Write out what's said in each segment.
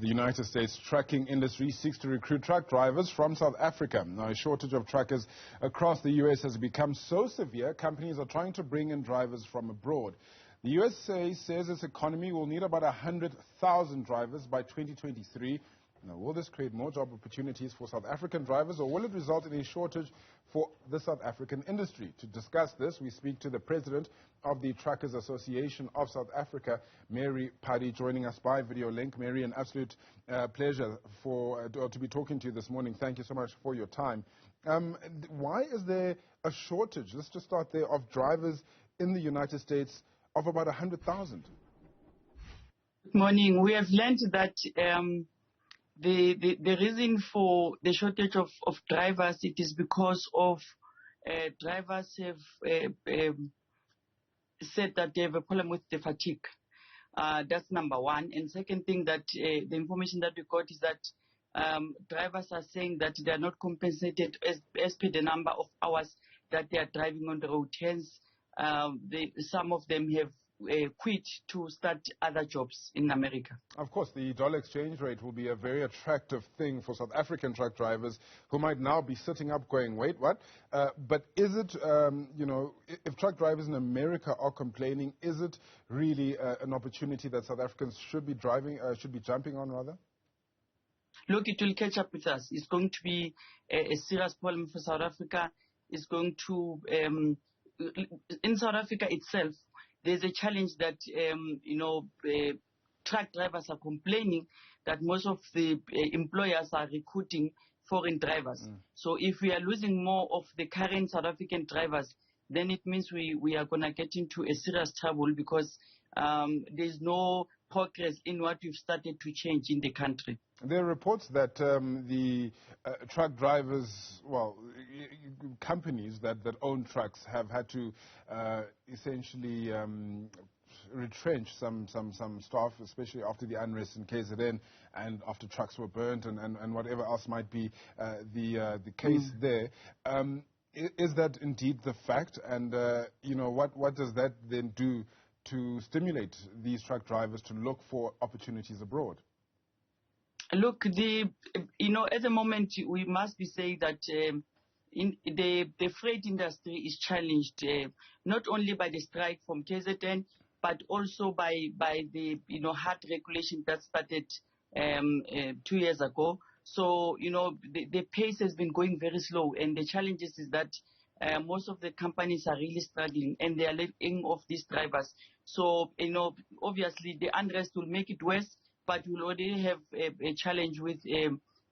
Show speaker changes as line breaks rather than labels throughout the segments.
The United States trucking industry seeks to recruit truck drivers from South Africa. Now, a shortage of truckers across the U.S. has become so severe, companies are trying to bring in drivers from abroad. The USA says its economy will need about 100,000 drivers by 2023. Now, will this create more job opportunities for South African drivers, or will it result in a shortage for the South African industry? To discuss this, we speak to the president of the Truckers Association of South Africa, Mary Phadi, joining us by video link. Mary, an absolute pleasure to be talking to you this morning. Thank you so much for your time. Why is there a shortage, let's just start there, of drivers in the United States of about 100,000?
Good morning. We have learned that the reason for the shortage of drivers, it is because of drivers have said that they have a problem with the fatigue. That's number one. And second thing, that the information that we got is that drivers are saying that they are not compensated as per the number of hours that they are driving on the road. Hence, some of them have quit to start other jobs in America.
Of course, the dollar exchange rate will be a very attractive thing for South African truck drivers who might now be sitting up going, wait, what? But is it, if truck drivers in America are complaining, is it really an opportunity that South Africans should be jumping on, rather?
Look, it will catch up with us. It's going to be a serious problem for South Africa. It's going to, in South Africa itself, there's a challenge that, truck drivers are complaining that most of the employers are recruiting foreign drivers. So if we are losing more of the current South African drivers, then it means we are going to get into a serious trouble, because there's no progress in what we've started to change in the country.
There are reports that the truck drivers, companies that own trucks have had to essentially retrench some staff, especially after the unrest in KZN and after trucks were burnt and whatever else might be the case there. Is that indeed the fact? And, what does that then do to stimulate these truck drivers to look for opportunities abroad?
Look, at the moment, we must be saying that in the freight industry is challenged, not only by the strike from KZN, but also by the, hard regulation that started 2 years ago. So, the pace has been going very slow, and the challenges is that most of the companies are really struggling, and they are letting off these drivers. So, obviously the unrest will make it worse, but we'll already have a challenge with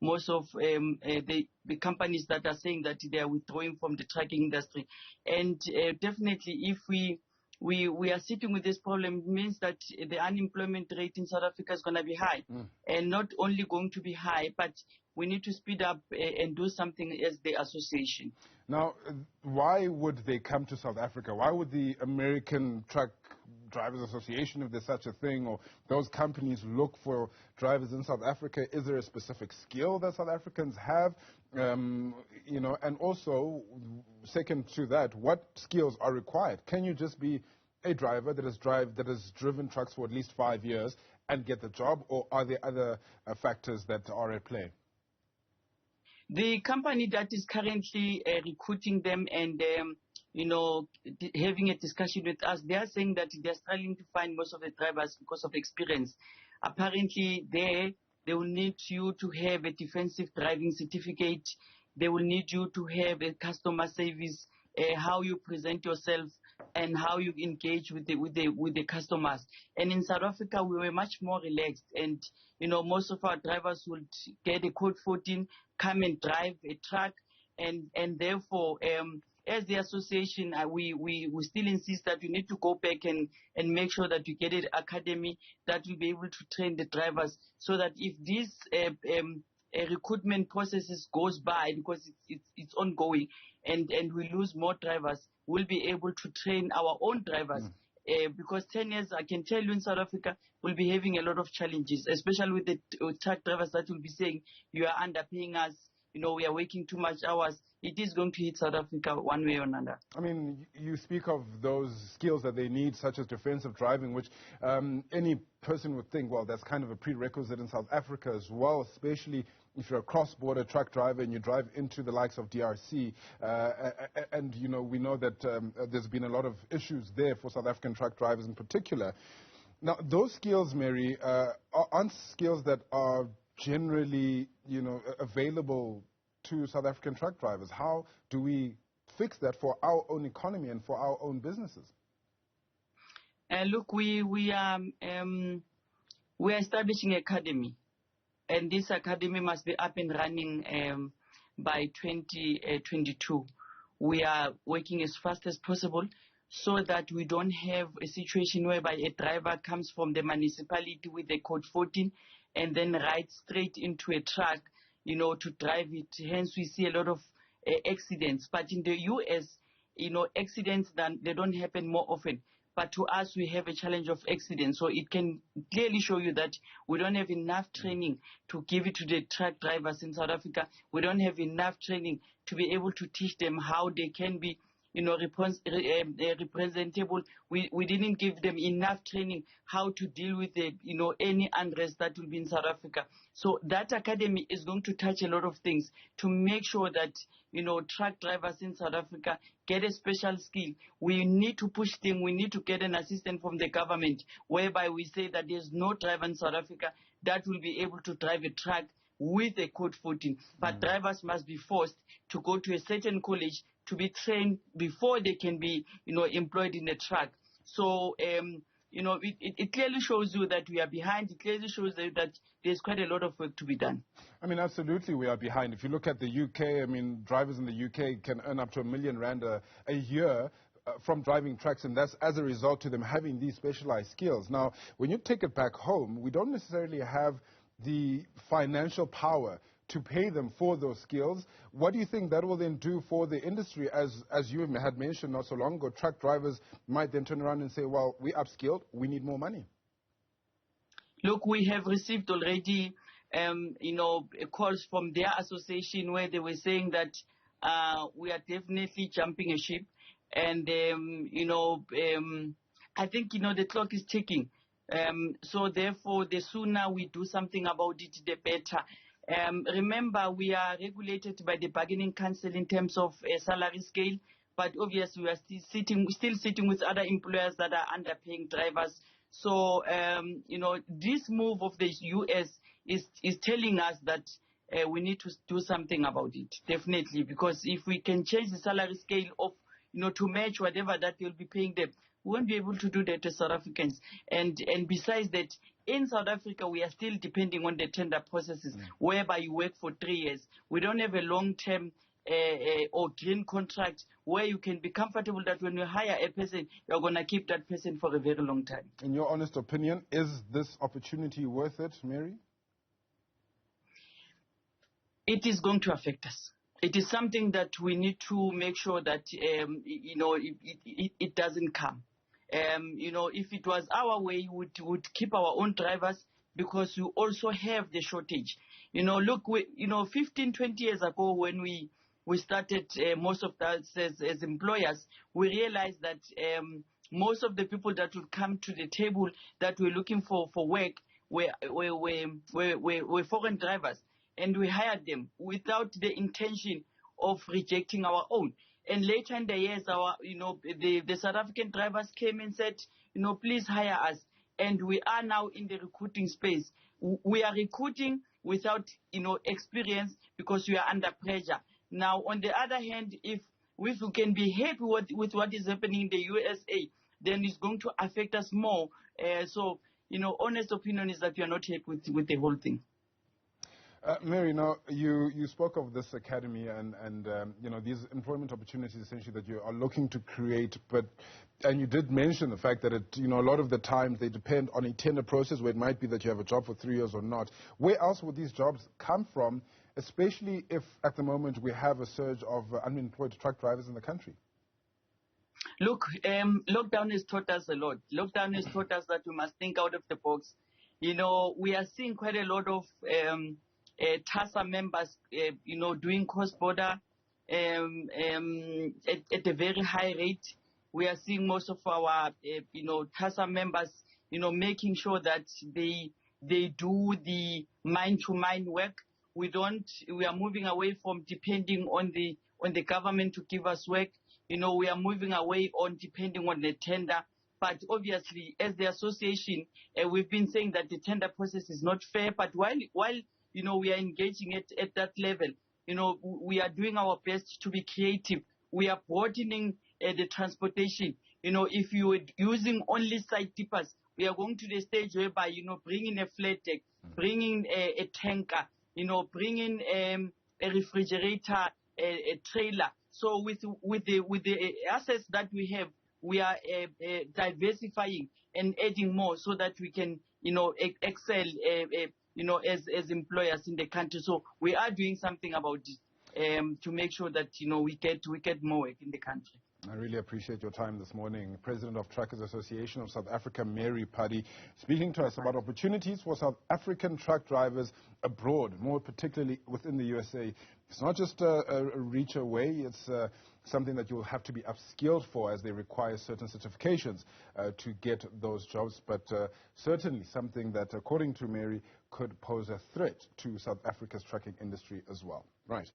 most of the companies that are saying that they are withdrawing from the trucking industry. And definitely, if we are sitting with this problem, it means that the unemployment rate in South Africa is going to be high. And not only going to be high, but we need to speed up and do something as the association.
Now, why would they come to South Africa? Why would the American Truck Drivers Association, if there's such a thing, or those companies look for drivers in South Africa? Is there a specific skill that South Africans have? And also, second to that, what skills are required? Can you just be a driver that has driven trucks for at least 5 years and get the job, or are there other factors that are at play?
The company that is currently recruiting them and having a discussion with us, they are saying that they are struggling to find most of the drivers because of experience. Apparently, they will need you to have a defensive driving certificate. They will need you to have a customer service, how you present yourself and how you engage with the customers. And in South Africa, we were much more relaxed, and most of our drivers would get a code 14, come and drive a truck, and therefore, as the association, we still insist that you need to go back and make sure that you get an academy that will be able to train the drivers, so that if this recruitment processes goes by, because it's ongoing, and we lose more drivers, we'll be able to train our own drivers. Because 10 years, I can tell you, in South Africa, we'll be having a lot of challenges, especially with the truck drivers that will be saying, you are underpaying us, we are working too much hours, it is going to hit South Africa one way or another.
I mean, you speak of those skills that they need, such as defensive driving, which any person would think, well, that's kind of a prerequisite in South Africa as well, especially if you're a cross-border truck driver and you drive into the likes of DRC. And, we know that there's been a lot of issues there for South African truck drivers in particular. Now, those skills, Mary, aren't skills that are generally, available to South African truck drivers. How do we fix that for our own economy and for our own businesses?
Look, we are establishing an academy, and this academy must be up and running by 2022. We are working as fast as possible so that we don't have a situation whereby a driver comes from the municipality with a code 14 and then rides straight into a truck, to drive it. Hence, we see a lot of accidents. But in the U.S., accidents, they don't happen more often. But to us, we have a challenge of accidents. So it can clearly show you that we don't have enough training to give it to the truck drivers in South Africa. We don't have enough training to be able to teach them how they can be representable. We didn't give them enough training how to deal with any unrest that will be in South Africa. So that academy is going to touch a lot of things to make sure that truck drivers in South Africa get a special skill. We need to push them. We need to get an assistance from the government whereby we say that there's no driver in South Africa that will be able to drive a truck with a code 14. But drivers must be forced to go to a certain college to be trained before they can be, employed in the truck. So, it clearly shows you that we are behind. It clearly shows you that there's quite a lot of work to be done.
I mean, absolutely, we are behind. If you look at the UK, I mean, drivers in the UK can earn up to R1 million a year from driving trucks, and that's as a result to them having these specialized skills. Now, when you take it back home, we don't necessarily have the financial power to pay them for those skills. What do you think that will then do for the industry? As you had mentioned not so long ago, truck drivers might then turn around and say, well, we upskilled, we need more money.
Look, we have received already, calls from their association where they were saying that we are definitely jumping a ship. And, I think, the clock is ticking. So therefore, the sooner we do something about it, the better. Remember, we are regulated by the bargaining council in terms of a salary scale, but obviously we are still sitting with other employers that are underpaying drivers. So, this move of the U.S. is telling us that we need to do something about it, definitely, because if we can change the salary scale of, to match whatever that they'll be paying them, we won't be able to do that as South Africans. And besides that, in South Africa, we are still depending on the tender processes, whereby you work for 3 years. We don't have a long-term or green contract where you can be comfortable that when you hire a person, you're going to keep that person for a very long time.
In your honest opinion, is this opportunity worth it, Mary?
It is going to affect us. It is something that we need to make sure that, it doesn't come. If it was our way, we would keep our own drivers because we also have the shortage. Look, 15, 20 years ago when we started most of us as employers, we realized that most of the people that would come to the table that were looking for work were foreign drivers. And we hired them without the intention of rejecting our own. And later in the years, the South African drivers came and said, please hire us. And we are now in the recruiting space. We are recruiting without, experience because we are under pressure. Now, on the other hand, if we can be happy with what is happening in the USA, then it's going to affect us more. So, honest opinion is that we are not happy with the whole thing.
Mary, now you spoke of this academy and these employment opportunities essentially that you are looking to create, and you did mention the fact that a lot of the times they depend on a tender process where it might be that you have a job for 3 years or not. Where else would these jobs come from, especially if at the moment we have a surge of unemployed truck drivers in the country?
Look, lockdown has taught us a lot. Lockdown has taught us that we must think out of the box. We are seeing quite a lot of TASA members, doing cross-border at a very high rate. We are seeing most of our, TASA members, making sure that they do the mind-to-mind work. We are moving away from depending on the government to give us work. We are moving away on depending on the tender. But obviously, as the association, we've been saying that the tender process is not fair. But while we are engaging at that level, we are doing our best to be creative. We are broadening the transportation. If you were using only side tippers, we are going to the stage whereby, bringing a flat deck, bringing a tanker, bringing a refrigerator, a trailer. So with the assets that we have, we are diversifying and adding more so that we can, excel, as employers in the country. So we are doing something about it to make sure that, we get more work in the country.
I really appreciate your time this morning. President of Truckers Association of South Africa, Mary Phadi, speaking to us about opportunities for South African truck drivers abroad, more particularly within the USA. It's not just a reach away, it's something that you'll have to be upskilled for, as they require certain certifications to get those jobs, but certainly something that, according to Mary, could pose a threat to South Africa's trucking industry as well. Right.